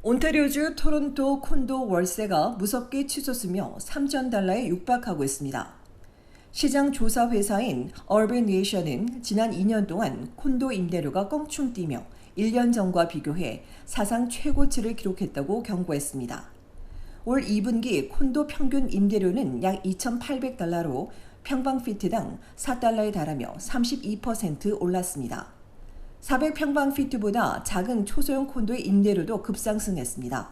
온타리오주 토론토 콘도 월세가 무섭게 치솟으며 3천 달러에 육박하고 있습니다. 시장 조사 회사인 얼베네이션은 지난 2년 동안 콘도 임대료가 껑충 뛰며 1년 전과 비교해 사상 최고치를 기록했다고 경고했습니다. 올 2분기 콘도 평균 임대료는 약 2,800달러로 평방피트당 4달러에 달하며 32% 올랐습니다. 400평방피트보다 작은 초소형 콘도의 임대료도 급상승했습니다.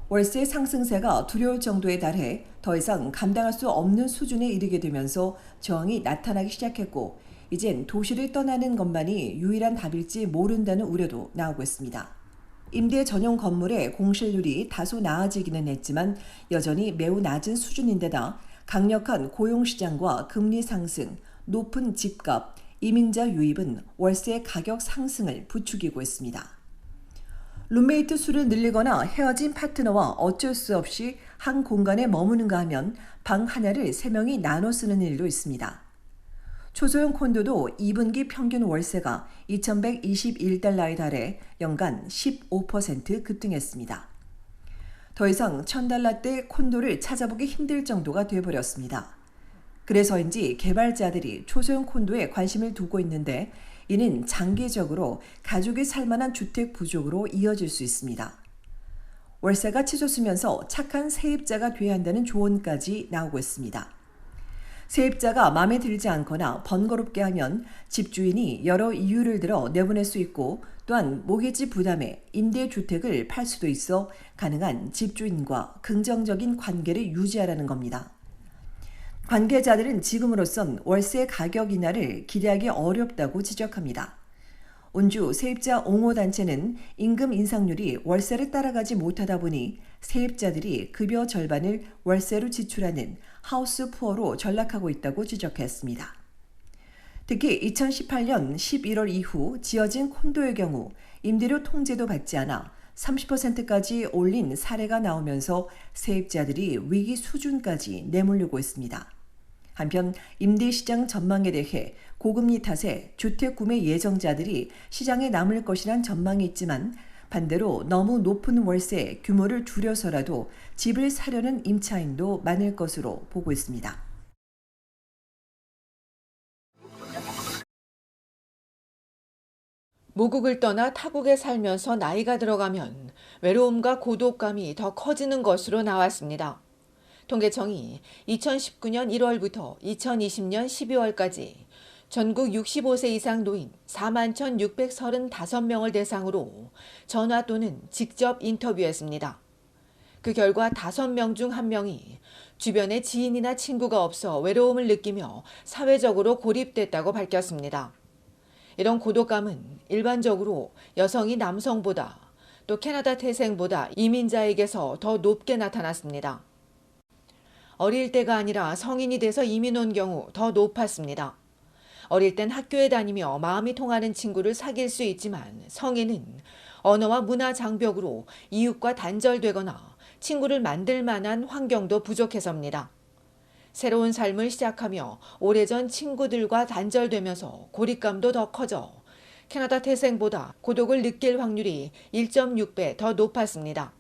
월세 상승세가 두려울 정도에 달해 더 이상 감당할 수 없는 수준에 이르게 되면서 저항이 나타나기 시작했고, 이젠 도시를 떠나는 것만이 유일한 답일지 모른다는 우려도 나오고 있습니다. 임대 전용 건물의 공실률이 다소 나아지기는 했지만 여전히 매우 낮은 수준인데다 강력한 고용시장과 금리 상승, 높은 집값, 이민자 유입은 월세 가격 상승을 부추기고 있습니다. 룸메이트 수를 늘리거나 헤어진 파트너와 어쩔 수 없이 한 공간에 머무는가 하면 방 하나를 3명이 나눠 쓰는 일도 있습니다. 초소형 콘도도 2분기 평균 월세가 2,121달러에 달해 연간 15% 급등했습니다. 더 이상 1,000달러대 콘도를 찾아보기 힘들 정도가 되어버렸습니다. 그래서인지 개발자들이 초소형 콘도에 관심을 두고 있는데, 이는 장기적으로 가족이 살만한 주택 부족으로 이어질 수 있습니다. 월세가 치솟으면서 착한 세입자가 돼야 한다는 조언까지 나오고 있습니다. 세입자가 마음에 들지 않거나 번거롭게 하면 집주인이 여러 이유를 들어 내보낼 수 있고, 또한 모기지 부담에 임대주택을 팔 수도 있어 가능한 집주인과 긍정적인 관계를 유지하라는 겁니다. 관계자들은 지금으로선 월세 가격 인하를 기대하기 어렵다고 지적합니다. 온주 세입자 옹호단체는 임금 인상률이 월세를 따라가지 못하다 보니 세입자들이 급여 절반을 월세로 지출하는 하우스 푸어로 전락하고 있다고 지적했습니다. 특히 2018년 11월 이후 지어진 콘도의 경우 임대료 통제도 받지 않아 30%까지 올린 사례가 나오면서 세입자들이 위기 수준까지 내몰리고 있습니다. 한편 임대시장 전망에 대해 고금리 탓에 주택 구매 예정자들이 시장에 남을 것이란 전망이 있지만, 반대로 너무 높은 월세 규모를 줄여서라도 집을 사려는 임차인도 많을 것으로 보고 있습니다. 모국을 떠나 타국에 살면서 나이가 들어가면 외로움과 고독감이 더 커지는 것으로 나왔습니다. 통계청이 2019년 1월부터 2020년 12월까지 전국 65세 이상 노인 41,635명을 대상으로 전화 또는 직접 인터뷰했습니다. 그 결과 5명 중 1명이 주변에 지인이나 친구가 없어 외로움을 느끼며 사회적으로 고립됐다고 밝혔습니다. 이런 고독감은 일반적으로 여성이 남성보다, 또 캐나다 태생보다 이민자에게서 더 높게 나타났습니다. 어릴 때가 아니라 성인이 돼서 이민 온 경우 더 높았습니다. 어릴 땐 학교에 다니며 마음이 통하는 친구를 사귈 수 있지만, 성인은 언어와 문화 장벽으로 이웃과 단절되거나 친구를 만들 만한 환경도 부족해서입니다. 새로운 삶을 시작하며 오래전 친구들과 단절되면서 고립감도 더 커져 캐나다 태생보다 고독을 느낄 확률이 1.6배 더 높았습니다.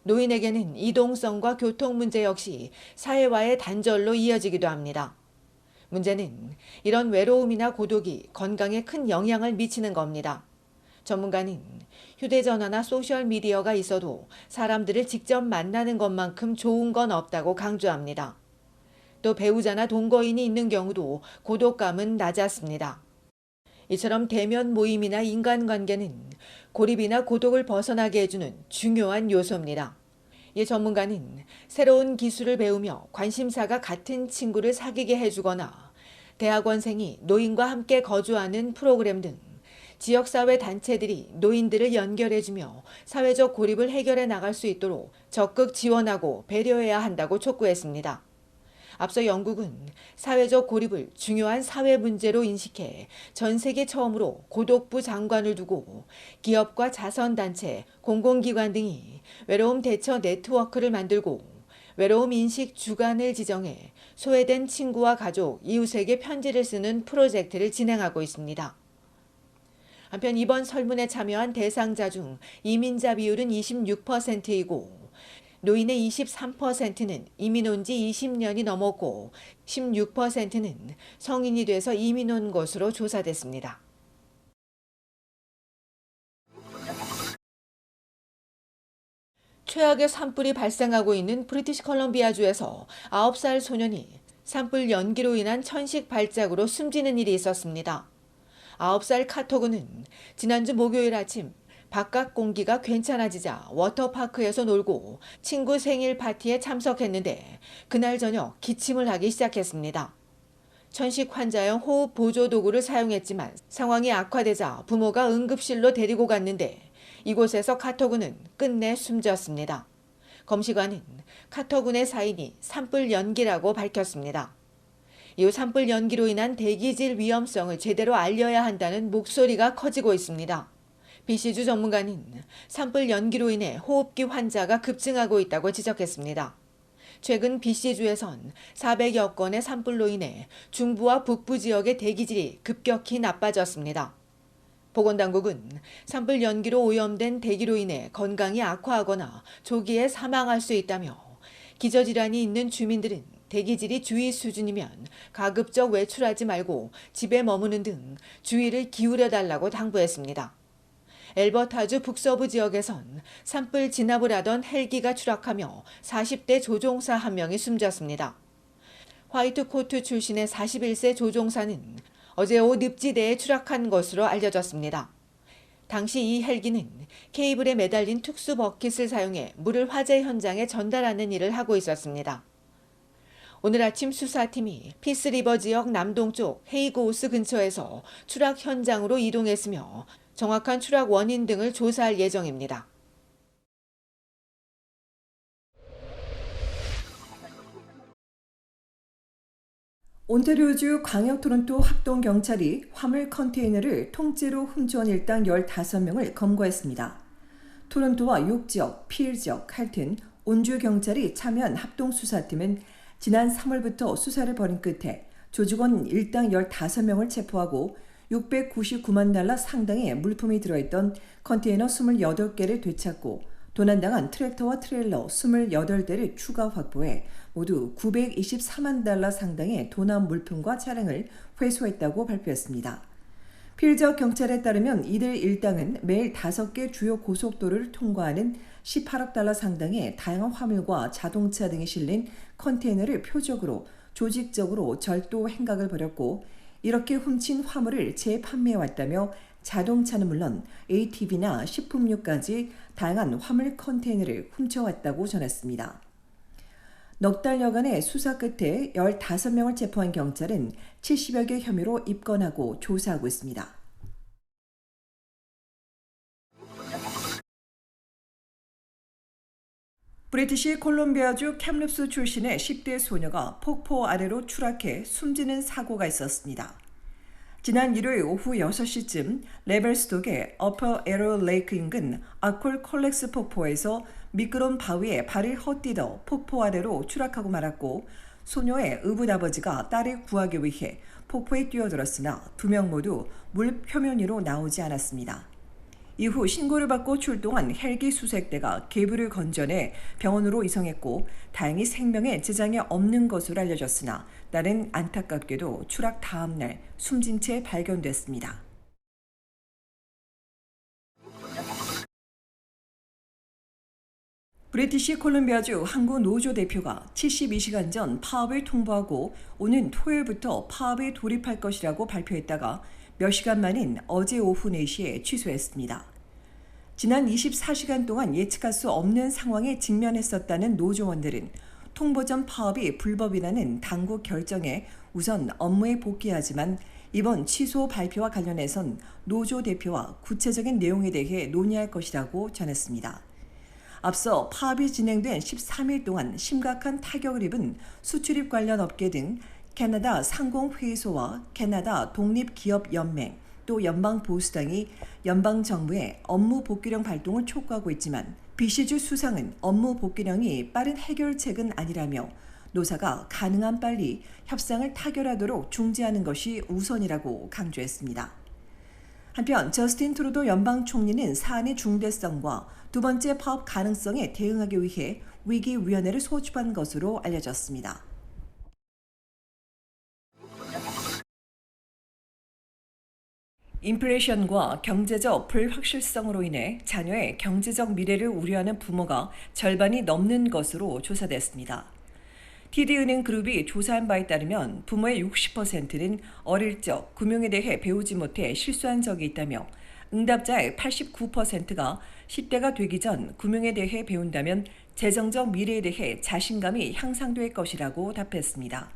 노인에게는 이동성과 교통 문제 역시 사회와의 단절로 이어지기도 합니다. 문제는 이런 외로움이나 고독이 건강에 큰 영향을 미치는 겁니다. 전문가는 휴대전화나 소셜미디어가 있어도 사람들을 직접 만나는 것만큼 좋은 건 없다고 강조합니다. 또 배우자나 동거인이 있는 경우도 고독감은 낮았습니다. 이처럼 대면 모임이나 인간관계는 고립이나 고독을 벗어나게 해주는 중요한 요소입니다. 이 전문가는 새로운 기술을 배우며 관심사가 같은 친구를 사귀게 해주거나 대학원생이 노인과 함께 거주하는 프로그램 등 지역사회 단체들이 노인들을 연결해주며 사회적 고립을 해결해 나갈 수 있도록 적극 지원하고 배려해야 한다고 촉구했습니다. 앞서 영국은 사회적 고립을 중요한 사회 문제로 인식해 전 세계 처음으로 고독부 장관을 두고 기업과 자선단체, 공공기관 등이 외로움 대처 네트워크를 만들고 외로움 인식 주간을 지정해 소외된 친구와 가족, 이웃에게 편지를 쓰는 프로젝트를 진행하고 있습니다. 한편 이번 설문에 참여한 대상자 중 이민자 비율은 26%이고 노인의 23%는 이민 온 지 20년이 넘었고 16%는 성인이 돼서 이민 온 것으로 조사됐습니다. 최악의 산불이 발생하고 있는 브리티시 컬럼비아주에서 9살 소년이 산불 연기로 인한 천식 발작으로 숨지는 일이 있었습니다. 9살 카토그는 지난주 목요일 아침 바깥 공기가 괜찮아지자 워터파크에서 놀고 친구 생일 파티에 참석했는데 그날 저녁 기침을 하기 시작했습니다. 천식 환자용 호흡 보조 도구를 사용했지만 상황이 악화되자 부모가 응급실로 데리고 갔는데 이곳에서 카토군은 끝내 숨졌습니다. 검시관은 카토군의 사인이 산불 연기라고 밝혔습니다. 이후 산불 연기로 인한 대기질 위험성을 제대로 알려야 한다는 목소리가 커지고 있습니다. BC주 전문가는 산불 연기로 인해 호흡기 환자가 급증하고 있다고 지적했습니다. 최근 BC주에선 400여 건의 산불로 인해 중부와 북부 지역의 대기질이 급격히 나빠졌습니다. 보건당국은 산불 연기로 오염된 대기로 인해 건강이 악화하거나 조기에 사망할 수 있다며 기저질환이 있는 주민들은 대기질이 주의 수준이면 가급적 외출하지 말고 집에 머무는 등 주의를 기울여 달라고 당부했습니다. 엘버타주 북서부 지역에선 산불 진압을 하던 헬기가 추락하며 40대 조종사 1명이 숨졌습니다. 화이트코트 출신의 41세 조종사는 어제 오후 늪지대에 추락한 것으로 알려졌습니다. 당시 이 헬기는 케이블에 매달린 특수 버킷을 사용해 물을 화재 현장에 전달하는 일을 하고 있었습니다. 오늘 아침 수사팀이 피스리버 지역 남동쪽 헤이고우스 근처에서 추락 현장으로 이동했으며 정확한 추락 원인 등을 조사할 예정입니다. 온타리오주 광역 토론토 합동경찰이 화물 컨테이너를 통째로 훔쳐온 일당 15명을 검거했습니다. 토론토와 욕지역, 필지역, 할튼, 온주 경찰이 참여한 합동수사팀은 지난 3월부터 수사를 벌인 끝에 조직원 일당 15명을 체포하고 699만 달러 상당의 물품이 들어있던 컨테이너 28개를 되찾고 도난당한 트랙터와 트레일러 28대를 추가 확보해 모두 924만 달러 상당의 도난 물품과 차량을 회수했다고 발표했습니다. 필지역 경찰에 따르면 이들 일당은 매일 5개 주요 고속도로를 통과하는 18억 달러 상당의 다양한 화물과 자동차 등이 실린 컨테이너를 표적으로 조직적으로 절도 행각을 벌였고 이렇게 훔친 화물을 재판매해왔다며 자동차는 물론 ATV나 식품류까지 다양한 화물 컨테이너를 훔쳐왔다고 전했습니다. 넉 달여간의 수사 끝에 15명을 체포한 경찰은 70여 개 혐의로 입건하고 조사하고 있습니다. 브리티시 콜롬비아주 캡립스 출신의 10대 소녀가 폭포 아래로 추락해 숨지는 사고가 있었습니다. 지난 일요일 오후 6시쯤 레벨스독의 어퍼 에러 레이크 인근 아콜 콜렉스 폭포에서 미끄러운 바위에 발을 헛디뎌 폭포 아래로 추락하고 말았고 소녀의 의붓아버지가 딸을 구하기 위해 폭포에 뛰어들었으나 2명 모두 물 표면 위로 나오지 않았습니다. 이후 신고를 받고 출동한 헬기 수색대가 계부를 건져내 병원으로 이송했고 다행히 생명에 지장이 없는 것으로 알려졌으나 딸은 안타깝게도 추락 다음 날 숨진 채 발견됐습니다. 브리티시 콜롬비아주 항구 노조 대표가 72시간 전 파업을 통보하고 오는 토요일부터 파업에 돌입할 것이라고 발표했다가 몇 시간 만인 어제 오후 4시에 취소했습니다. 지난 24시간 동안 예측할 수 없는 상황에 직면했었다는 노조원들은 통보 전 파업이 불법이라는 당국 결정에 우선 업무에 복귀하지만 이번 취소 발표와 관련해선 노조 대표와 구체적인 내용에 대해 논의할 것이라고 전했습니다. 앞서 파업이 진행된 13일 동안 심각한 타격을 입은 수출입 관련 업계 등 캐나다 상공회의소와 캐나다 독립기업연맹 또 연방보수당이 연방정부의 업무 복귀령 발동을 촉구하고 있지만 BC주 수상은 업무 복귀령이 빠른 해결책은 아니라며 노사가 가능한 빨리 협상을 타결하도록 중지하는 것이 우선이라고 강조했습니다. 한편 저스틴 트루도 연방 총리는 사안의 중대성과 두 번째 파업 가능성에 대응하기 위해 위기위원회를 소집한 것으로 알려졌습니다. 인플레이션과 경제적 불확실성으로 인해 자녀의 경제적 미래를 우려하는 부모가 절반이 넘는 것으로 조사됐습니다. TD은행그룹이 조사한 바에 따르면 부모의 60%는 어릴 적 금융에 대해 배우지 못해 실수한 적이 있다며 응답자의 89%가 10대가 되기 전 금융에 대해 배운다면 재정적 미래에 대해 자신감이 향상될 것이라고 답했습니다.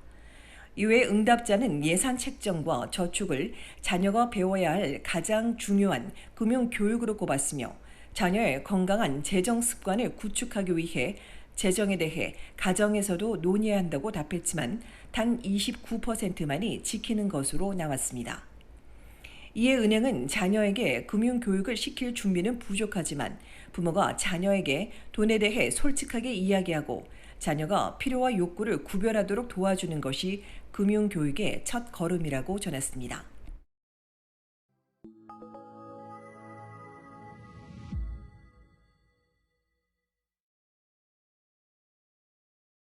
이외 응답자는 예산 책정과 저축을 자녀가 배워야 할 가장 중요한 금융 교육으로 꼽았으며 자녀의 건강한 재정 습관을 구축하기 위해 재정에 대해 가정에서도 논의해야 한다고 답했지만 단 29%만이 지키는 것으로 나왔습니다. 이에 은행은 자녀에게 금융 교육을 시킬 준비는 부족하지만 부모가 자녀에게 돈에 대해 솔직하게 이야기하고 자녀가 필요와 욕구를 구별하도록 도와주는 것이 금융 교육의 첫 걸음이라고 전했습니다.